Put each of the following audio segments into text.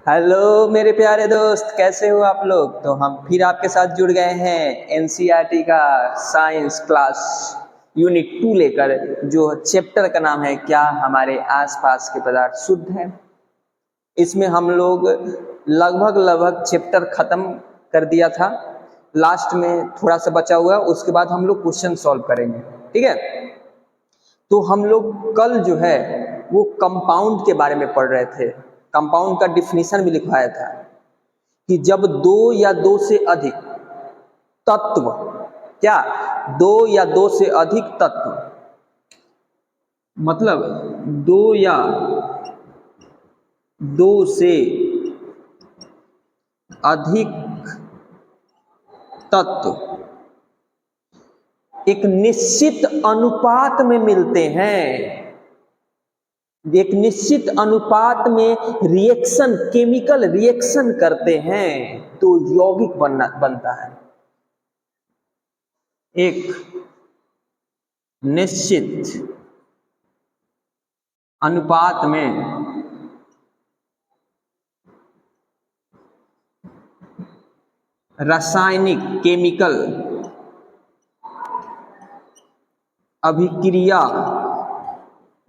Hello मेरे प्यारे दोस्त, कैसे हो आप लोग। तो हम फिर आपके साथ जुड़ गए हैं एनसीईआरटी का साइंस क्लास यूनिट 2 लेकर, जो चैप्टर का नाम है क्या हमारे आसपास के पदार्थ शुद्ध हैं। इसमें हम लोग लगभग चैप्टर खत्म कर दिया था। लास्ट में थोड़ा सा बचा हुआ है, उसके बाद हम लोग क्वेश्चन सॉल्व करेंगे, ठीक है। तो हम लोग कल जो है वो कंपाउंड के बारे में पढ़ रहे थे। कंपाउंड का डिफिनीशन भी लिखवाया था कि जब दो या दो से अधिक तत्व, क्या दो या दो से अधिक तत्व, मतलब दो या दो से अधिक तत्व एक निश्चित अनुपात में मिलते हैं, एक निश्चित अनुपात में रिएक्शन, केमिकल रिएक्शन करते हैं, तो यौगिक बनता है। एक निश्चित अनुपात में रासायनिक केमिकल अभिक्रिया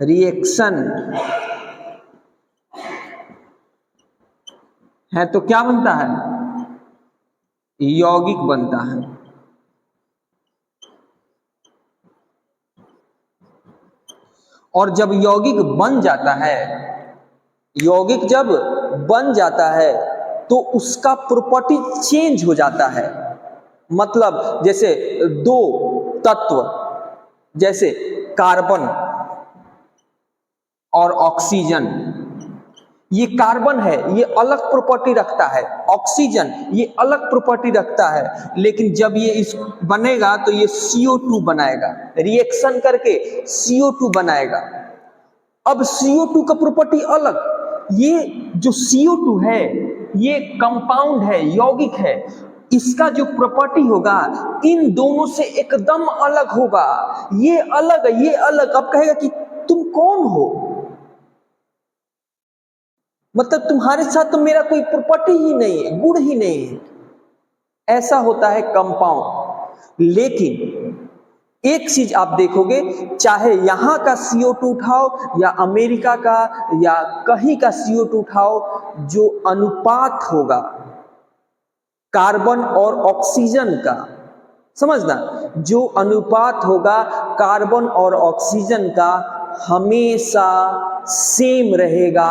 रिएक्शन है तो क्या बनता है, यौगिक बनता है। और जब यौगिक बन जाता है, यौगिक जब बन जाता है तो उसका प्रॉपर्टी चेंज हो जाता है। मतलब जैसे दो तत्व, जैसे कार्बन और ऑक्सीजन, ये कार्बन है, ये अलग प्रॉपर्टी रखता है, ऑक्सीजन ये अलग प्रॉपर्टी रखता है, लेकिन जब ये इस बनेगा तो ये CO2 बनाएगा, रिएक्शन करके CO2 बनाएगा। अब CO2 का प्रॉपर्टी अलग, ये जो CO2 है ये कंपाउंड है, यौगिक है, इसका जो प्रॉपर्टी होगा इन दोनों से एकदम अलग होगा। ये अलग है, ये अलग। अब कहेगा कि तुम कौन हो, मतलब तुम्हारे साथ तो मेरा कोई प्रॉपर्टी ही नहीं है, गुण ही नहीं है। ऐसा होता है कंपाउंड। लेकिन एक चीज आप देखोगे, चाहे यहां का CO2 उठाओ या अमेरिका का या कहीं का CO2 उठाओ, जो अनुपात होगा कार्बन और ऑक्सीजन का, समझना, जो अनुपात होगा कार्बन और ऑक्सीजन का हमेशा सेम रहेगा,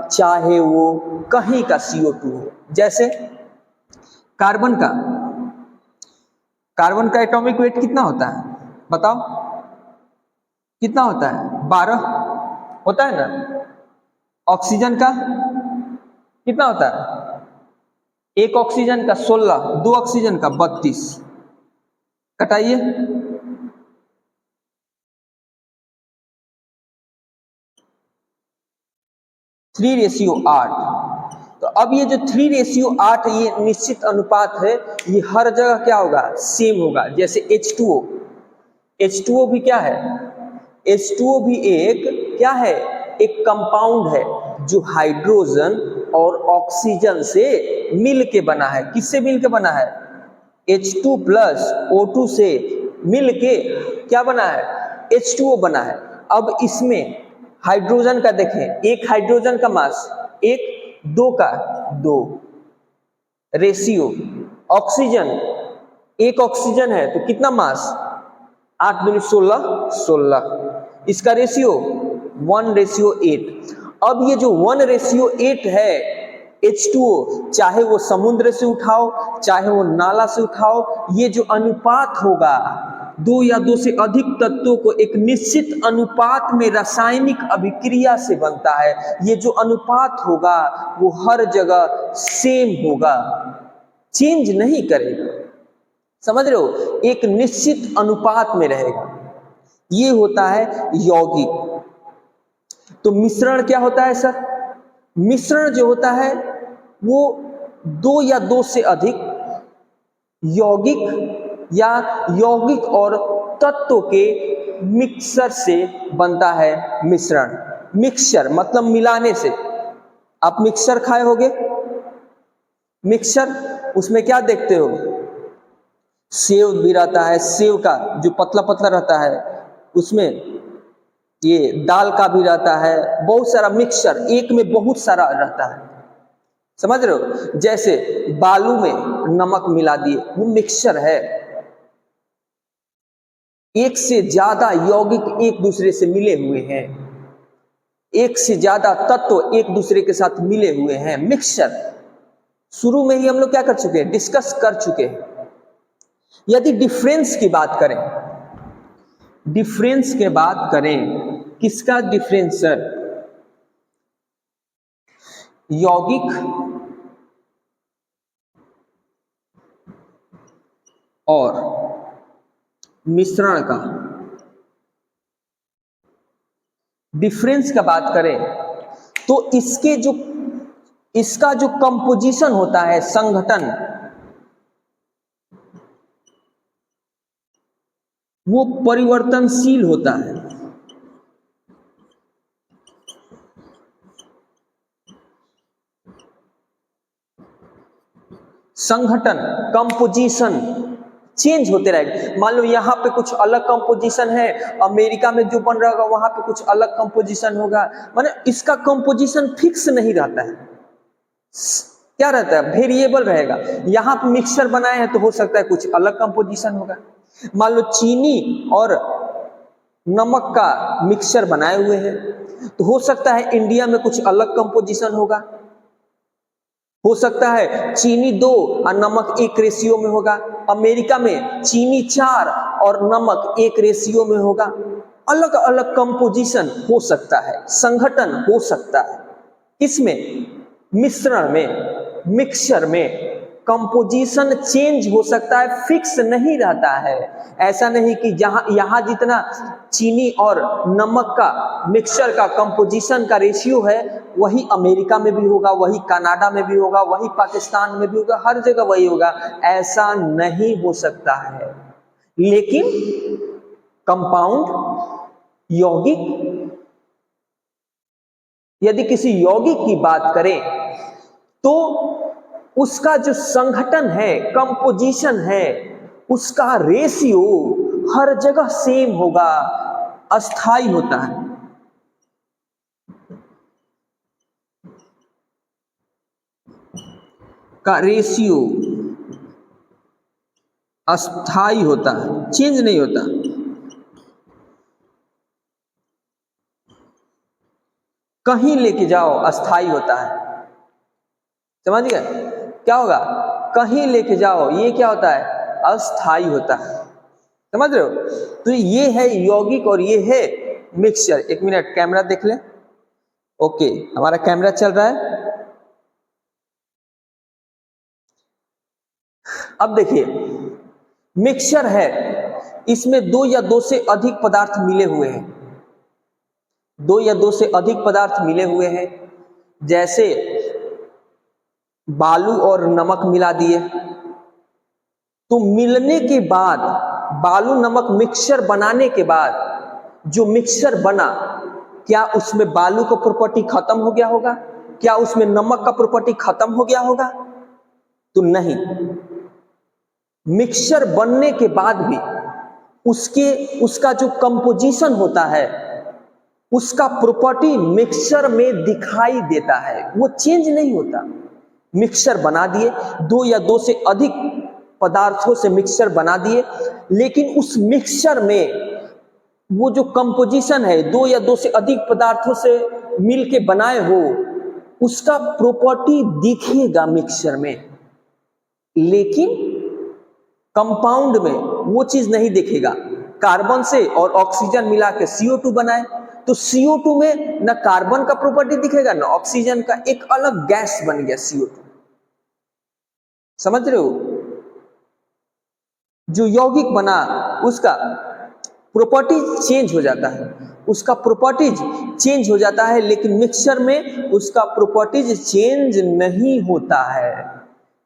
चाहे वो कहीं का CO2 हो। जैसे कार्बन का एटॉमिक वेट कितना होता है, बताओ कितना होता है, 12 होता है ना। ऑक्सीजन का कितना होता है, एक ऑक्सीजन का 16, दो ऑक्सीजन का 32। कटाइए, 3:8। तो अब ये जो 3:8 ये निश्चित अनुपात है, ये हर जगह क्या होगा, सेम होगा। जैसे H2O भी क्या है, H2O भी एक क्या है, एक कंपाउंड है जो हाइड्रोजन और ऑक्सीजन से मिल के बना है। किससे मिल के बना है, H2 प्लस O2 से मिल के क्या बना है, H2O बना है। अब इसमें हाइड्रोजन का देखें, एक हाइड्रोजन का मास एक, दो का दो रेशियो। ऑक्सीजन, एक ऑक्सीजन है तो कितना मास, 8 दूनी 16, इसका रेशियो 1:8। अब ये जो 1:8 है H2O, चाहे वो समुद्र से उठाओ चाहे वो नाला से उठाओ, ये जो अनुपात होगा दो या दो से अधिक तत्वों को एक निश्चित अनुपात में रासायनिक अभिक्रिया से बनता है। ये जो अनुपात होगा वो हर जगह सेम होगा, चेंज नहीं करेगा। समझ रहे हो, एक निश्चित अनुपात में रहेगा। ये होता है यौगिक। तो मिश्रण क्या होता है सर, मिश्रण जो होता है वो दो या दो से अधिक यौगिक या यौगिक और तत्वों के मिक्सर से बनता है मिश्रण। मिक्सचर मतलब मिलाने से। आप मिक्सचर खाए होगे, मिक्सचर, उसमें क्या देखते हो, सेव भी रहता है, सेव का जो पतला पतला रहता है, उसमें ये दाल का भी रहता है, बहुत सारा मिक्सचर, एक में बहुत सारा रहता है, समझ रहे हो। जैसे बालू में नमक मिला दिए, वो मिक्सचर है। एक से ज्यादा यौगिक एक दूसरे से मिले हुए हैं, एक से ज्यादा तत्व एक दूसरे के साथ मिले हुए हैं, मिक्सचर। शुरू में ही हम लोग क्या कर चुके हैं, डिस्कस कर चुके हैं। यदि डिफरेंस की बात करें, डिफरेंस के बात करें, किसका डिफरेंस सर, यौगिक और मिश्रण का, डिफरेंस का बात करें तो इसका जो कंपोजिशन होता है, संघटन, वो परिवर्तनशील होता है। संघटन, कंपोजिशन चेंज होते रहेगा। मान लो यहाँ पे कुछ अलग कंपोजिशन है, अमेरिका में जो बन रहा होगा वहां पे कुछ अलग कंपोजिशन होगा, माने इसका कंपोजिशन फिक्स नहीं रहता है, क्या रहता है, वेरिएबल रहेगा। यहाँ पे मिक्सचर बनाए हैं तो हो सकता है कुछ अलग कंपोजिशन होगा। मान लो चीनी और नमक का मिक्सचर बनाए हुए हैं, तो हो सकता है इंडिया में कुछ अलग कंपोजिशन होगा, हो सकता है चीनी 2 और नमक 1 रेशियो में होगा, अमेरिका में चीनी 4 और नमक 1 रेशियो में होगा। अलग अलग कंपोजिशन हो सकता है, संघटन हो सकता है। इसमें मिश्रण में, मिक्सचर में कंपोजिशन चेंज हो सकता है, फिक्स नहीं रहता है। ऐसा नहीं कि यहां जितना चीनी और नमक का मिक्सचर का कंपोजिशन का रेशियो है वही अमेरिका में भी होगा, वही कनाडा में भी होगा, वही पाकिस्तान में भी होगा, हर जगह वही होगा, ऐसा नहीं हो सकता है। लेकिन कंपाउंड, यौगिक, यदि किसी यौगिक की बात करें तो उसका जो संघटन है, कंपोजिशन है, उसका रेशियो हर जगह सेम होगा, अस्थाई होता है। का रेशियो अस्थाई होता है, चेंज नहीं होता। कहीं लेके जाओ अस्थाई होता है, समझ गए, क्या होगा, कहीं लेके जाओ, ये क्या होता है, अस्थाई होता है, समझ रहे हो। तो ये है यौगिक और ये है मिक्सचर। एक मिनट कैमरा देख ले, ओके हमारा कैमरा चल रहा है। अब देखिए मिक्सचर है, इसमें 2 या 2 से अधिक पदार्थ मिले हुए हैं, 2 या 2 से अधिक पदार्थ मिले हुए हैं। जैसे बालू और नमक मिला दिए, तो मिलने के बाद, बालू नमक मिक्सचर बनाने के बाद जो मिक्सचर बना, क्या उसमें बालू का प्रॉपर्टी खत्म हो गया होगा, क्या उसमें नमक का प्रॉपर्टी खत्म हो गया होगा, तो नहीं। मिक्सचर बनने के बाद भी उसका जो कंपोजिशन होता है, उसका प्रॉपर्टी मिक्सचर में दिखाई देता है, वो चेंज नहीं होता। मिक्सचर बना दिए, 2 या 2 से अधिक पदार्थों से मिक्सचर बना दिए, लेकिन उस मिक्सचर में वो जो कंपोजिशन है, 2 या 2 से अधिक पदार्थों से मिलके बनाए हो, उसका प्रॉपर्टी दिखेगा मिक्सचर में, लेकिन कंपाउंड में वो चीज नहीं दिखेगा। कार्बन से और ऑक्सीजन मिला के CO2 बनाए, तो CO2 में ना कार्बन का प्रॉपर्टी दिखेगा ना ऑक्सीजन का, एक अलग गैस बन गया CO2, समझ रहे हो। जो यौगिक बना उसका प्रॉपर्टी चेंज हो जाता है, उसका प्रॉपर्टीज चेंज हो जाता है, लेकिन मिक्सचर में उसका प्रॉपर्टीज चेंज नहीं होता है।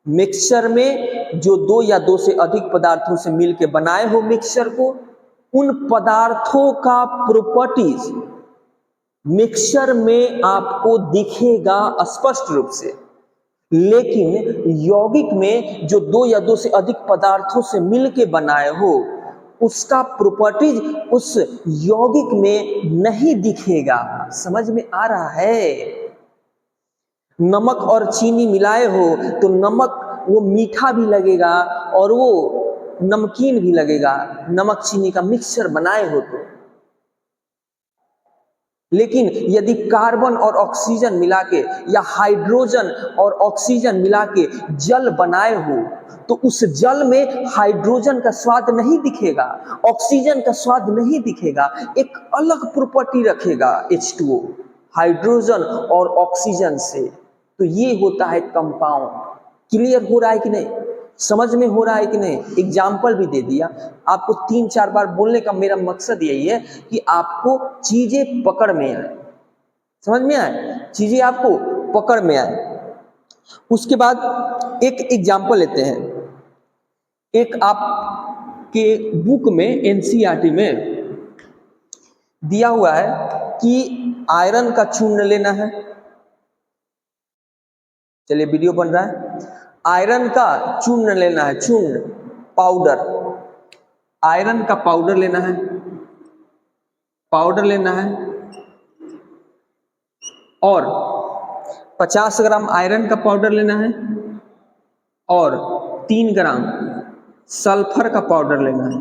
मिक्सचर में जो 2 या 2 से अधिक पदार्थों से मिलकर बनाए हो मिक्सचर को, उन पदार्थों का प्रॉपर्टीज मिक्सचर में आपको दिखेगा स्पष्ट रूप से, लेकिन यौगिक में जो दो या दो से अधिक पदार्थों से मिलके बनाए हो, उसका प्रॉपर्टीज उस यौगिक में नहीं दिखेगा। समझ में आ रहा है? नमक और चीनी मिलाए हो तो नमक वो मीठा भी लगेगा और वो नमकीन भी लगेगा, नमक चीनी का मिक्सचर बनाए हो तो। लेकिन यदि कार्बन और ऑक्सीजन मिला के या हाइड्रोजन और ऑक्सीजन मिला के जल बनाए हो तो उस जल में हाइड्रोजन का स्वाद नहीं दिखेगा, ऑक्सीजन का स्वाद नहीं दिखेगा, एक अलग प्रॉपर्टी रखेगा H2O हाइड्रोजन और ऑक्सीजन से। तो ये होता है कंपाउंड। क्लियर हो रहा है कि नहीं? समझ में हो रहा है कि नहीं? एग्जाम्पल भी दे दिया आपको। 3-4 बार बोलने का मेरा मकसद यही है कि आपको चीजें पकड़ में आए, समझ में आए, चीजें आपको पकड़ में आए। उसके बाद एक एग्जाम्पल लेते हैं। एक आपके बुक में एनसीईआरटी में दिया हुआ है कि आयरन का चूर्ण लेना है। चलिए वीडियो बन रहा है। आयरन का चूर्ण लेना है, चूर्ण पाउडर, आयरन का पाउडर लेना है, पाउडर लेना है और 50 ग्राम आयरन का पाउडर लेना है और 3 ग्राम सल्फर का पाउडर लेना है।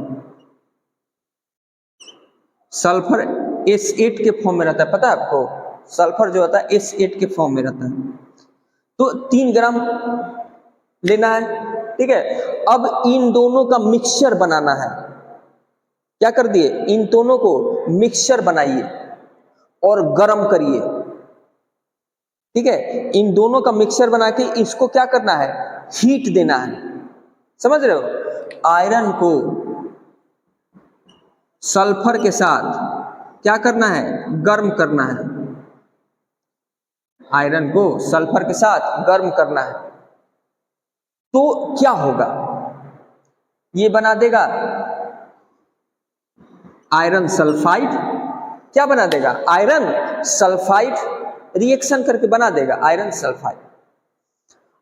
सल्फर S8 के फॉर्म में रहता है, पता है आपको? सल्फर जो होता है S8 के फॉर्म में रहता है। तो 3 ग्राम लेना है, ठीक है। अब इन दोनों का मिक्सचर बनाना है। क्या कर दिए? इन दोनों को मिक्सचर बनाइए और गर्म करिए, ठीक है। इन दोनों का मिक्सचर बना के इसको क्या करना है? हीट देना है। समझ रहे हो? आयरन को सल्फर के साथ क्या करना है? गर्म करना है। आयरन को सल्फर के साथ गर्म करना है तो क्या होगा? ये बना देगा आयरन सल्फाइड। क्या बना देगा? आयरन सल्फाइड रिएक्शन करके बना देगा आयरन सल्फाइड।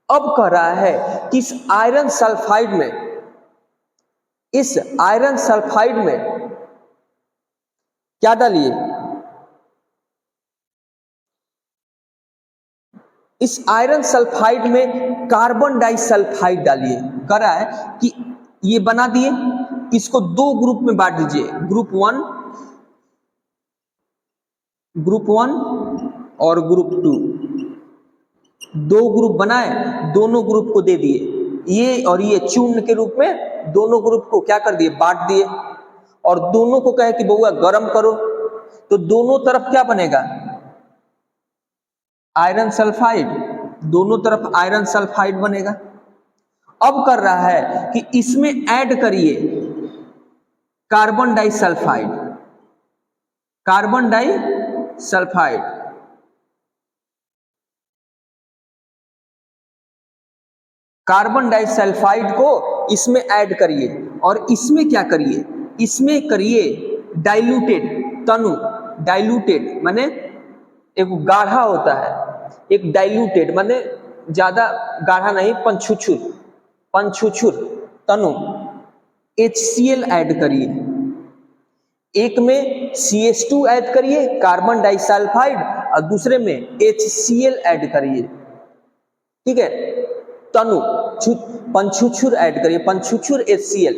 अब कह रहा है कि इस आयरन सल्फाइड में, इस आयरन सल्फाइड में क्या डालिए? इस आयरन सल्फाइड में कार्बन डाइसल्फाइड डालिए। कह रहा है कि ये बना दिए, इसको 2 ग्रुप में बांट दीजिए, ग्रुप 1 और ग्रुप 2। 2 ग्रुप बनाए, दोनों ग्रुप को दे दिए ये और ये चूर्ण के रूप में, दोनों ग्रुप को क्या कर दिए? बांट दिए और दोनों को कहे कि बउआ गर्म करो। तो दोनों तरफ क्या बनेगा? आयरन सल्फाइड, दोनों तरफ आयरन सल्फाइड बनेगा। अब कर रहा है कि इसमें ऐड करिए carbon disulphide, carbon disulphide, carbon disulphide को इसमें ऐड करिए और इसमें क्या करिए? इसमें करिए डाइल्यूटेड तनु। डाइल्यूटेड माने एक गाढ़ा होता है, एक डाइल्यूटेड माने ज्यादा गाढ़ा नहीं, पंछुछुर तनु HCl ऐड करिए। एक में CH2 ऐड करिए कार्बन डाइसल्फाइड और दूसरे में HCl ऐड करिए, ठीक है। तनु पंछुछुर ऐड करिए, पंछुछुर HCl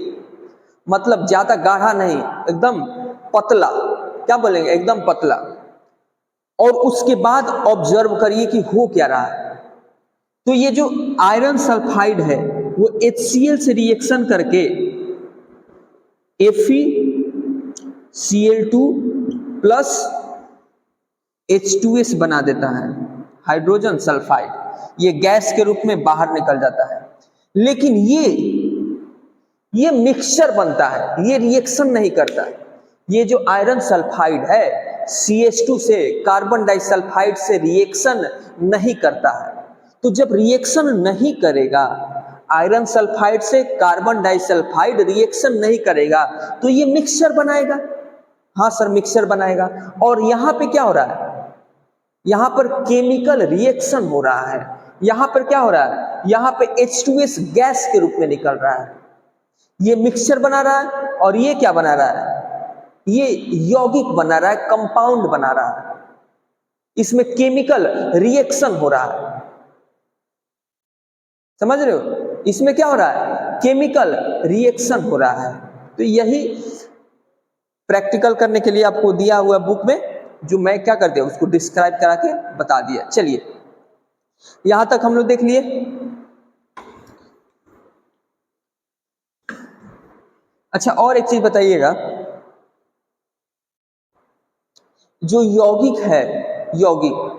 मतलब ज्यादा गाढ़ा नहीं, एकदम पतला। क्या बोलेंगे? एकदम पतला। और उसके बाद ऑब्जर्व करिए कि हो क्या रहा है। तो ये जो आयरन सल्फाइड है वो HCl से रिएक्शन करके FeCl2 प्लस H2S बना देता है, हाइड्रोजन सल्फाइड। ये गैस के रूप में बाहर निकल जाता है। लेकिन ये मिक्सचर बनता है, ये रिएक्शन नहीं करता। ये जो आयरन सल्फाइड है CH2 से, कार्बन डाइसल्फाइड से रिएक्शन नहीं करता है। तो जब रिएक्शन नहीं करेगा, आयरन सल्फाइड से कार्बन डाइसल्फाइड रिएक्शन नहीं करेगा तो ये मिक्सचर बनाएगा। हाँ सर, मिक्सचर बनाएगा। और यहां पे क्या हो रहा है? यहां पर केमिकल रिएक्शन हो रहा है। यहां पर क्या हो रहा है, यहां पे H2S गैस के रूप में निकल रहा है, ये मिक्सचर बना रहा है, और ये क्या बना रहा है, ये यौगिक बना रहा है, कंपाउंड बना रहा है, इसमें केमिकल रिएक्शन हो रहा है। समझ रहे हो, इसमें क्या हो रहा है, केमिकल रिएक्शन हो रहा है। तो यही प्रैक्टिकल करने के लिए आपको दिया हुआ बुक में, जो मैं क्या कर दिया उसको डिस्क्राइब करा के बता दिया। चलिए यहां तक हम लोग देख लिए। अच्छा, और एक चीज बताइएगा, जो यौगिक है, यौगिक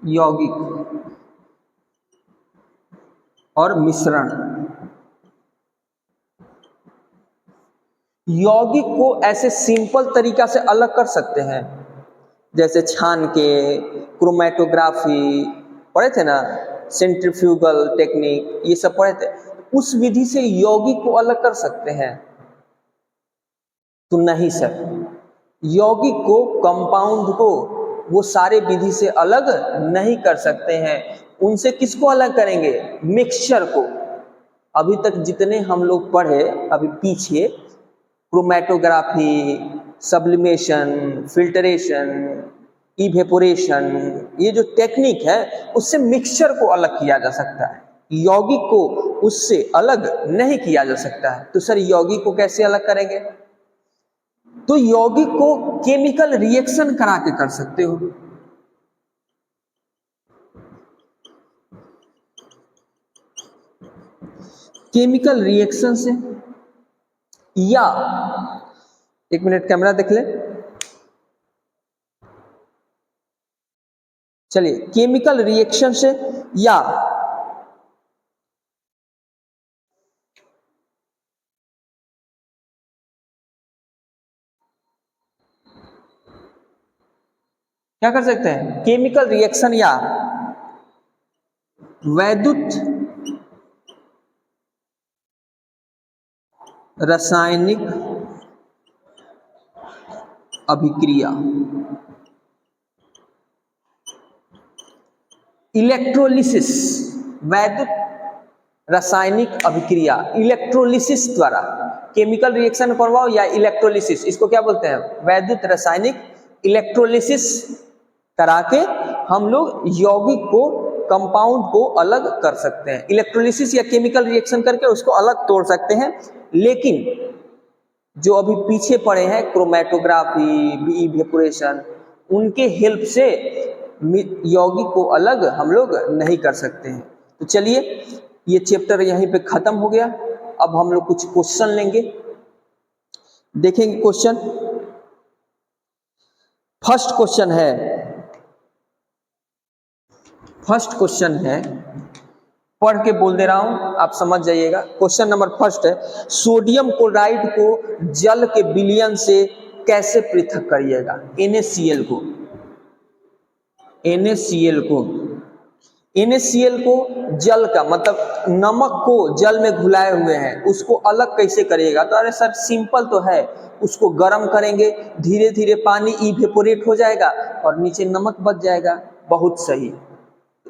यौगिक और मिश्रण, यौगिक को ऐसे सिंपल तरीका से अलग कर सकते हैं, जैसे छान के, क्रोमेटोग्राफी पढ़े थे ना, सेंट्रीफ्यूगल टेक्निक, ये सब पढ़े थे। उस विधि से यौगिक को अलग कर सकते हैं? तो नहीं सर, यौगिक को, कंपाउंड को वो सारे विधि से अलग नहीं कर सकते हैं। उनसे किसको अलग करेंगे, मिक्सचर को। अभी तक जितने हम लोग पढ़े अभी पीछे, क्रोमेटोग्राफी, सब्लिमेशन, फिल्टरेशन, इवेपोरेशन, ये जो टेक्निक है उससे मिक्सचर को अलग किया जा सकता है, यौगिक को उससे अलग नहीं किया जा सकता है। तो सर यौगिक को कैसे अलग करेंगे? तो यौगिक को केमिकल रिएक्शन करा के कर सकते हो। केमिकल रिएक्शन से, या एक मिनट कैमरा देख ले। चलिए, केमिकल रिएक्शन से, या क्या कर सकते हैं, केमिकल रिएक्शन या वैद्युत रासायनिक अभिक्रिया, इलेक्ट्रोलिसिस, वैद्युत रासायनिक अभिक्रिया इलेक्ट्रोलिसिस द्वारा, केमिकल रिएक्शन करवाओ या इलेक्ट्रोलिसिस, इसको क्या बोलते हैं, वैद्युत रासायनिक इलेक्ट्रोलिसिस करा के हम लोग यौगिक को, कंपाउंड को अलग कर सकते हैं। इलेक्ट्रोलिसिस या केमिकल रिएक्शन करके उसको अलग तोड़ सकते हैं। लेकिन जो अभी पीछे पड़े हैं, क्रोमेटोग्राफी, इवेपोरेशन, उनके हेल्प से यौगिक को अलग हम लोग नहीं कर सकते हैं। तो चलिए, ये चैप्टर यहीं पे खत्म हो गया। अब हम लोग कुछ क्वेश्चन लेंगे, देखेंगे क्वेश्चन। फर्स्ट क्वेश्चन है, पढ़ के बोल दे रहा हूं, आप समझ जाइएगा। क्वेश्चन नंबर फर्स्ट है, सोडियम क्लोराइड को जल के विलयन से कैसे पृथक करिएगा? NaCl को जल का मतलब नमक को जल में घुलाए हुए हैं, उसको अलग कैसे करिएगा? तो अरे सर सिंपल तो है, उसको गर्म करेंगे, धीरे धीरे पानी इवेपोरेट हो जाएगा और नीचे नमक बच जाएगा। बहुत सही।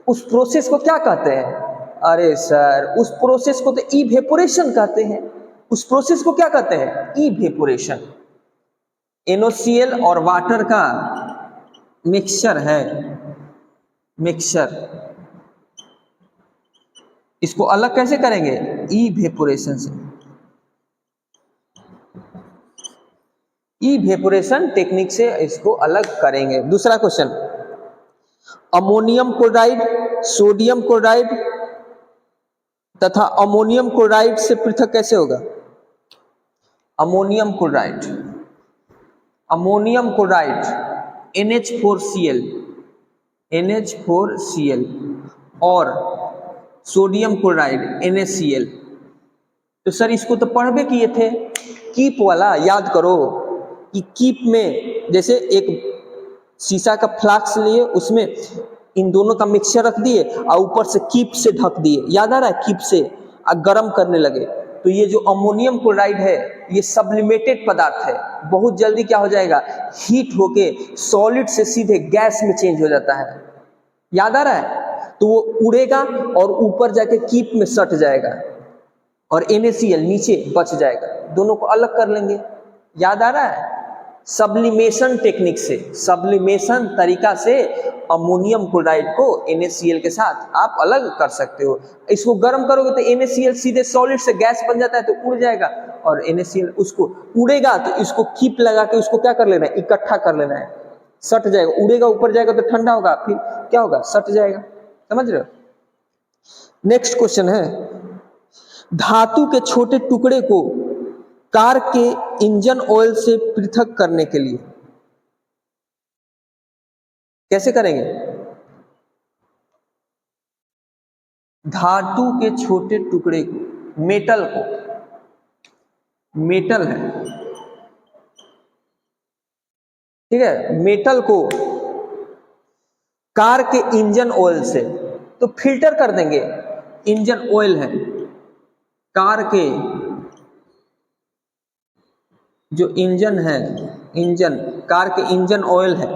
उस प्रोसेस को क्या कहते हैं? अरे सर, उस प्रोसेस को तो इवेपोरेशन कहते हैं। उस प्रोसेस को क्या कहते हैं? इवेपोरेशन। NaCl और वाटर का मिक्सचर है, मिक्सचर, इसको अलग कैसे करेंगे? इवेपोरेशन से, इवेपोरेशन टेक्निक से इसको अलग करेंगे। दूसरा question, ammonium chloride, sodium chloride तथा अमोनियम क्लोराइड से पृथक कैसे होगा? अमोनियम क्लोराइड NH4Cl और सोडियम क्लोराइड NaCl। तो सर इसको तो पढ़बे किए थे, कीप वाला याद करो कि कीप में जैसे एक शीशा का फ्लास्क लिए, उसमें इन दोनों का मिक्सचर रख दिए और ऊपर से कीप से ढक दिए, याद आ रहा है? कीप से गर्म करने लगे तो ये जो अमोनियम क्लोराइड है ये सब्लिमेटेड पदार्थ है, बहुत जल्दी क्या हो जाएगा, हीट होके सॉलिड से सीधे गैस में चेंज हो जाता है। याद आ रहा है? तो वो उड़ेगा और ऊपर जाके कीप में सट जाएगा और NaCl नीचे बच जाएगा, दोनों को अलग कर लेंगे। याद आ रहा है? सब्लिमेशन टेक्निक से, सब्लिमेशन तरीका से अमोनियम क्लोराइड को NaCl के साथ आप अलग कर सकते हो। इसको गर्म करोगे तो NaCl सीधे सॉलिड से गैस बन जाता है, तो उड़ जाएगा, और NaCl उसको उड़ेगा तो इसको कीप लगा के उसको क्या कर लेना है, इकट्ठा कर लेना है, सट जाएगा। उड़ेगा ऊपर जाएगा तो ठंडा होगा, फिर क्या होगा, सट जाएगा। समझ रहे हो? नेक्स्ट क्वेश्चन है, धातु के छोटे टुकड़े को कार के इंजन ऑयल से पृथक करने के लिए कैसे करेंगे? धातु के छोटे टुकड़े को, मेटल को, मेटल है, ठीक है, मेटल को कार के इंजन ऑयल से तो फिल्टर कर देंगे। इंजन ऑयल है, कार के जो इंजन है, इंजन, कार के इंजन ऑयल है,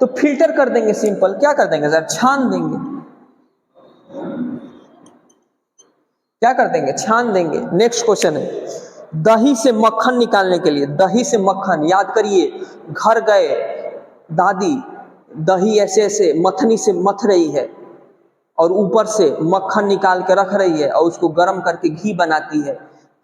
तो फिल्टर कर देंगे। सिंपल, क्या कर देंगे सर, छान देंगे। क्या कर देंगे, छान देंगे। नेक्स्ट क्वेश्चन है, दही से मक्खन निकालने के लिए, दही से मक्खन, याद करिए, घर गए, दादी दही ऐसे ऐसे मथनी से मथ रही है और ऊपर से मक्खन निकाल के रख रही है और उसको गर्म करके घी बनाती है।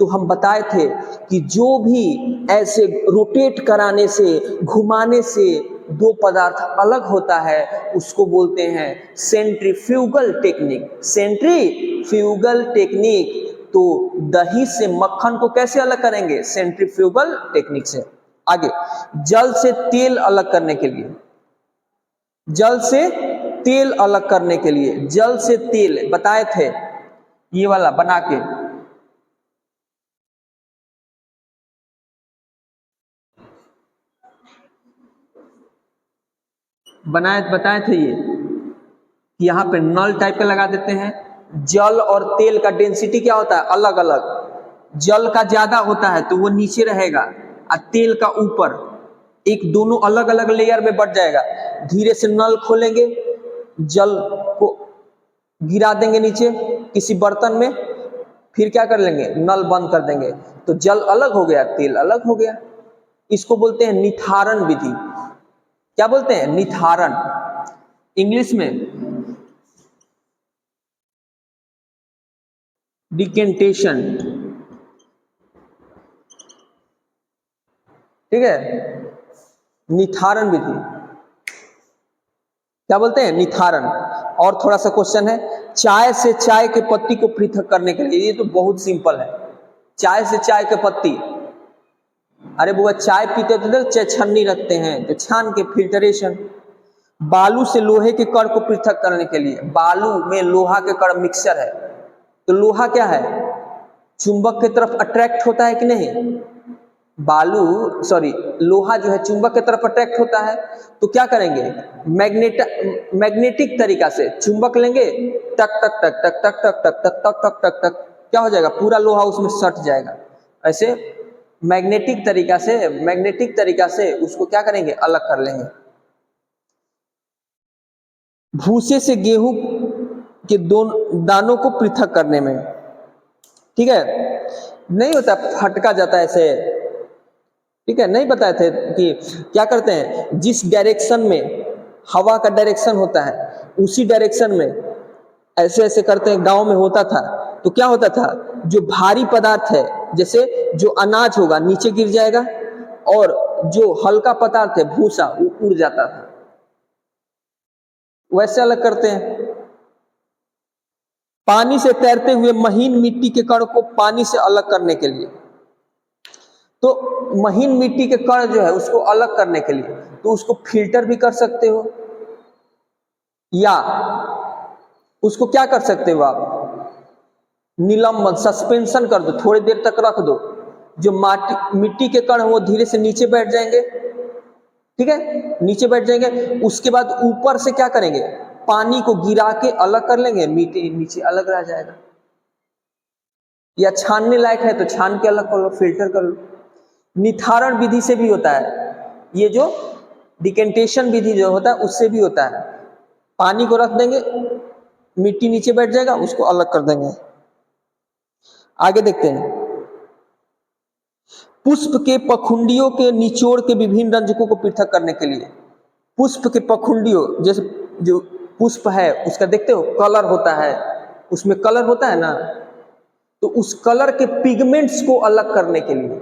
तो हम बताए थे कि जो भी ऐसे रोटेट कराने से, घुमाने से दो पदार्थ अलग होता है, उसको बोलते हैं सेंट्रीफ्यूगल टेक्निक, सेंट्रीफ्यूगल टेक्निक। तो दही से मक्खन को कैसे अलग करेंगे, सेंट्रीफ्यूगल टेक्निक से। आगे, जल से तेल अलग करने के लिए, जल से तेल अलग करने के लिए, जल से तेल बताए थे, ये वाला बना के, बताए थे ये कि यहाँ पे नल टाइप का लगा देते हैं। जल और तेल का डेंसिटी क्या होता है, अलग अलग। जल का ज्यादा होता है तो वो नीचे रहेगा और तेल का ऊपर, एक दोनों अलग अलग लेयर में बढ़ जाएगा। धीरे से नल खोलेंगे, जल को गिरा देंगे नीचे किसी बर्तन में, फिर क्या कर लेंगे, नल बंद कर देंगे, तो जल अलग हो गया, तेल अलग हो गया। इसको बोलते हैं निथारण विधि। क्या बोलते हैं, निथारण, इंग्लिश में डिकेंटेशन, ठीक है, निथारण विधि, क्या बोलते हैं, निथारण। और थोड़ा सा क्वेश्चन है, चाय से चाय के पत्ती को पृथक करने के लिए, ये तो बहुत सिंपल है। चाय से चाय के पत्ती, अरे बुआ चाय पीते तो चाय छन्नी रखते हैं, तो छान के फिल्टरेशन। बालू से लोहे के कण को पृथक करने के लिए, बालू में लोहा के कण मिक्सचर है, तो लोहा क्या है, चुंबक की तरफ अट्रैक्ट होता है कि नहीं, लोहा जो है चुंबक की तरफ अट्रैक्ट होता है, तो क्या करेंगे, मैग्नेटिक तरीका से चुंबक लेंगे, टक टक टक टक टक टक टक टक टक टक टक टक, क्या हो जाएगा, पूरा लोहा उसमें सट जाएगा। ऐसे मैग्नेटिक तरीका से उसको क्या करेंगे, अलग कर लेंगे। भूसे से गेहूं के दोनों दानों को पृथक करने में, ठीक है, नहीं होता, फटका जाता है ऐसे, ठीक है, नहीं बताए थे कि क्या करते हैं, जिस डायरेक्शन में हवा का डायरेक्शन होता है उसी डायरेक्शन में ऐसे ऐसे करते हैं, गांव में होता था। तो क्या होता था, जो भारी पदार्थ है, जैसे जो अनाज होगा नीचे गिर जाएगा, और जो हल्का पदार्थ है भूसा, वो उड़ जाता था। वैसे अलग करते हैं। पानी से तैरते हुए महीन मिट्टी के कण को पानी से अलग करने के लिए, तो महीन मिट्टी के कण जो है उसको अलग करने के लिए, तो उसको फिल्टर भी कर सकते हो, या उसको क्या कर सकते हो आप, निलंबन, सस्पेंशन कर दो, थोड़ी देर तक रख दो, जो मिट्टी के कण वो धीरे से नीचे बैठ जाएंगे, ठीक है, नीचे बैठ जाएंगे। उसके बाद ऊपर से क्या करेंगे, पानी को गिरा के अलग कर लेंगे, मिट्टी नीचे अलग रह जाएगा। या छानने लायक है तो छान के अलग कर लो, फिल्टर कर लो। निथारण विधि से भी होता है, ये जो डिकेंटेशन विधि जो होता है उससे भी होता है। पानी को रख देंगे, मिट्टी नीचे बैठ जाएगा, उसको अलग कर देंगे। आगे देखते हैं, पुष्प के पखुंडियों के निचोड़ के विभिन्न रंजकों को पृथक करने के लिए, पुष्प के पखुंडियों, जैसे जो पुष्प है उसका देखते हो कलर होता है, उसमें कलर होता है ना, तो उस कलर के पिगमेंट्स को अलग करने के लिए,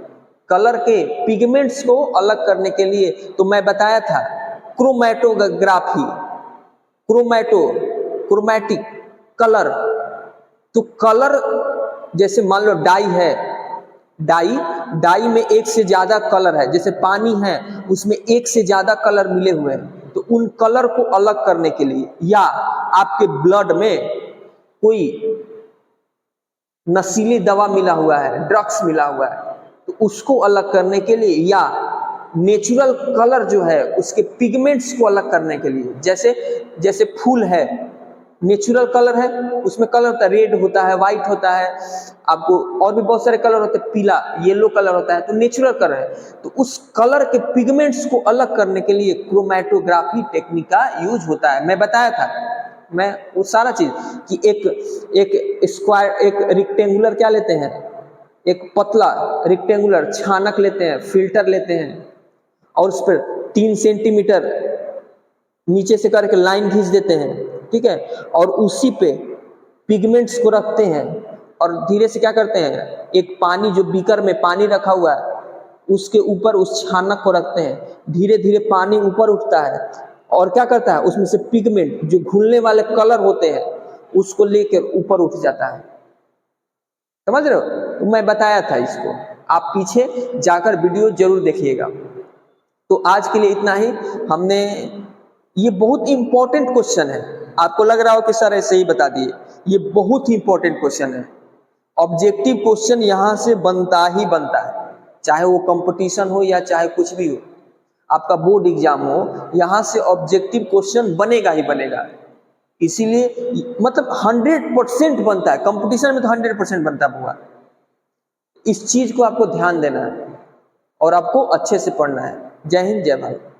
कलर के पिगमेंट्स को अलग करने के लिए, तो मैं बताया था क्रोमैटोग्राफी, क्रोमैटिक कलर। तो कलर जैसे मान लो डाई है, डाई में एक से ज्यादा कलर है, जैसे पानी है उसमें एक से ज्यादा कलर मिले हुए हैं, तो उन कलर को अलग करने के लिए, या आपके ब्लड में कोई नशीली दवा मिला हुआ है, ड्रग्स मिला हुआ है, तो उसको अलग करने के लिए, या नेचुरल कलर जो है उसके पिगमेंट्स को अलग करने के लिए, जैसे फूल है, नेचुरल कलर है, उसमें कलर होता है, रेड होता है, व्हाइट होता है, आपको और भी बहुत सारे कलर होते हैं, पीला, येलो कलर होता है, तो नेचुरल कलर है। तो उस कलर के पिगमेंट्स को अलग करने के लिए क्रोमैटोग्राफी टेक्निक का यूज होता है। मैं बताया था, मैं वो सारा चीज कि एक स्क्वायर, एक रेक्टेंगुलर क्या लेते हैं, एक पतला रेक्टेंगुलर छानक लेते हैं, फिल्टर लेते हैं, और उस पर 3 सेंटीमीटर नीचे से करके लाइन खींच देते हैं, ठीक है, और उसी पे पिगमेंट्स को रखते हैं, और धीरे से क्या करते हैं, एक पानी जो बीकर में पानी रखा हुआ है उसके ऊपर उस छानक को रखते हैं, धीरे धीरे पानी ऊपर उठता है, और क्या करता है, उसमें से पिगमेंट जो घुलने वाले कलर होते हैं उसको लेकर ऊपर उठ जाता है। समझ रहे हो? तो मैं बताया था इसको, आप पीछे जाकर वीडियो जरूर देखिएगा। तो आज के लिए इतना ही। हमने, ये बहुत इंपॉर्टेंट क्वेश्चन है, आपको लग रहा हो कि सर ऐसे ही बता दिए, ये बहुत ही इंपॉर्टेंट क्वेश्चन है। ऑब्जेक्टिव क्वेश्चन यहाँ से बनता ही बनता है, चाहे वो कंपटीशन हो या चाहे कुछ भी हो, आपका बोर्ड एग्जाम हो, यहाँ से ऑब्जेक्टिव क्वेश्चन बनेगा ही बनेगा। इसीलिए मतलब 100% बनता है, कंपटीशन में तो 100% बनता हुआ। इस चीज को आपको ध्यान देना है और आपको अच्छे से पढ़ना है। जय हिंद, जय भारत।